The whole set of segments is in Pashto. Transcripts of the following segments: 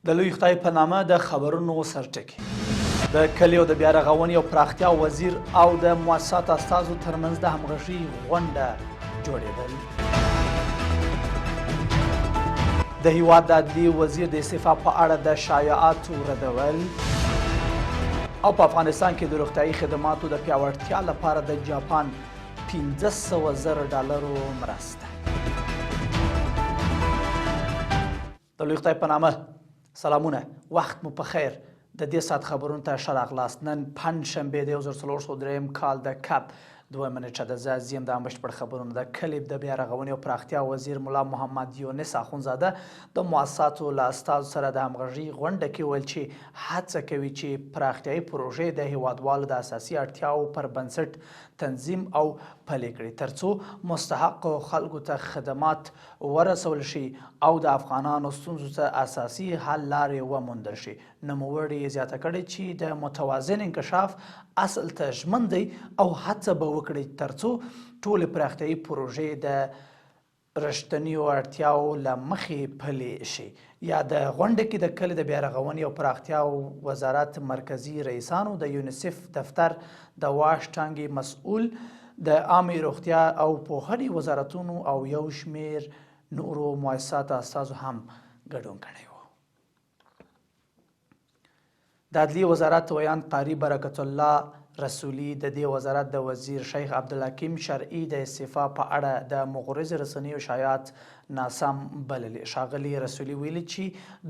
د لوی خدای په نامه د خبرونو سرټکي د کلیو د بیا رغونې او پراختیا وزیر او د مؤسساتو استازو ترمنځ د همغږۍ غونډه جوړېدل. د هیواد د عدلیې وزیر د استعفا په اړه د شایعاتو ردول او په افغانستان کې د روغتیايي خدماتو د پیاوړتیا لپاره د جاپان $500,000 مرسته. د لوی خدای په نامه سلامونه، وخت مو په خیر. د دې ساعت خبرونو ته ښه راغلاست. نن پنجشنبې د 1403 کال د کب 2 نیټه ده. زه یم د بشپړ خبرونو. د کلي د بیا رغونې او پراختیا وزیر ملا محمد یونس اخونزاده د مؤسساتو له استازو سره د همغږۍ غونډه کې ویل چې هڅه کوي چې پراختیایي پروژې د هیوادوالو د اساسي اړتیاو پر بنسټ تنظیم او پلي کړي ترڅو مستحقو خلکو ته خدمات ورسول شي او د افغانانو ستونزو ته اساسي حل لارې وموندل شي. نوموړي زیاته کړې چې د متوازن انکشاف اصل ته ژمن دی او هڅه به وکړي ترڅو ټولې پراختیایي پروژې د رښتینیو اړتیاو له مخې پلي شي. یا د غونډه کې د کلي د بیا رغونې او پراختیا وزارت مرکزي رئیسانو، د یونیسف دفتر د واش ټانګې مسؤل، د عامې روغتیا او پوهنې وزارتونو او یو شمېر نورو مؤسساتو استازو هم ګډون کړی و. د عدلیې وزارت ویاند قاري برکت الله رسولي د دې وزارت د وزیر شیخ عبدالحکیم شرعي د استعفا په اړه د مغرض رسنیو شایعات ناسم بللي. ښاغلي رسولي ویلي چې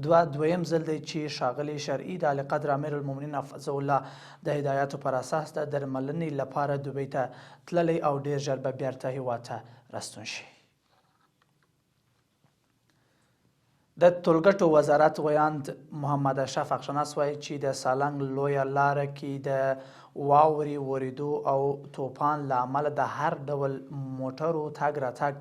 دویم ځل دی چې ښاغلي شرعي د اعلی قدر امیر المؤمنین حفظه الله د هدایاتو پر اساس د درملنې لپاره دوبۍ ته تللی او ډېر ژر به بیرته هیواد ته راستون شي. د ټولګټو وزارت ویاند محمد اشرف اخشناس وایي چې د سالنګ لویه لاره کې د واورې ورېدو او توپان له امله د هر ډول موټرو تګ راتګ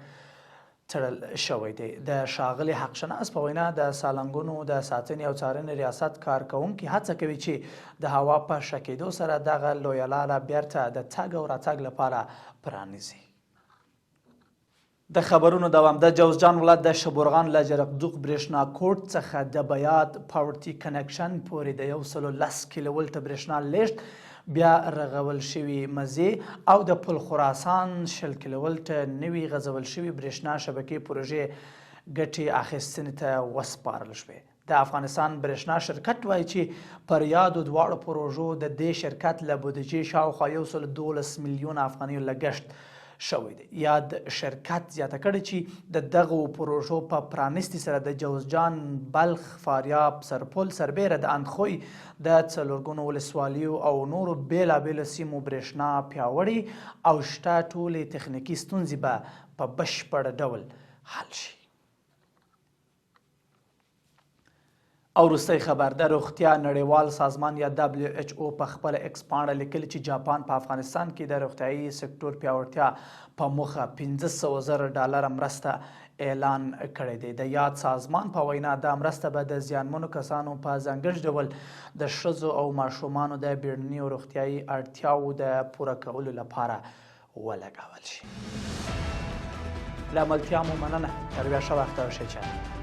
تړل شوی دی. د ښاغلي حقشناس په وینا د سالنګونو د ساتنې او څارنې ریاست کارکوونکي هڅه کوي چې د هوا په ښه کېدو سره دغه لویه لاره بیرته د تګ او راتګ لپاره پرانیزي. د خبرونو دوام. د جوزجان ولایت د شبورغان له جرقدوق برېښنا کوټ څخه د بیات پاورټي کنکشن پورې د 110 کیلو ولټه برېښنا لیږد بیا رغول شوي مزې او د پل خراسان 20 کیلو ولټه نوي غځول شوي برېښنا شبکې پروژې ګټې اخیستنې ته وسپارل شوې. د افغانستان برېښنا شرکت وایي چې پر یادو دواړو پروژو د دې شرکت له بودیجې شاوخوا 112 میلیونه افغانیو لګښت شوی دی. یاد شرکت زیاته کړې چې د دغو پروژو په پرانیستي سره د جوزجان، بلخ، فاریاب، سرپل، سربیره، د اندخوی، د څلورګونو ولسوالیو او نورو بیلابیلو سیمو برېښنا پیاوړې او شته ټولې تخنیکي ستونزې به په بشپړ ډول حل شي. او وروستی خبر. د روغتیا نړیوال سازمان یا WHO په خپله ایکس پاڼه لیکلي چې جاپان په افغانستان کې د روغتیايي سکتور پیاوړتیا په موخه $500,000 مرسته اعلان کړی دی. د یاد سازمان په وینا دا مرسته به د زیانمنو کسانو په ځانګړي ډول د ښځو او ماشومانو د بیړنیو روغتیايي اړتیاوو د پوره کولو لپاره ولګول شي. له ملتیا مو مننه. تر بیا ښه وخت او ښه چلند.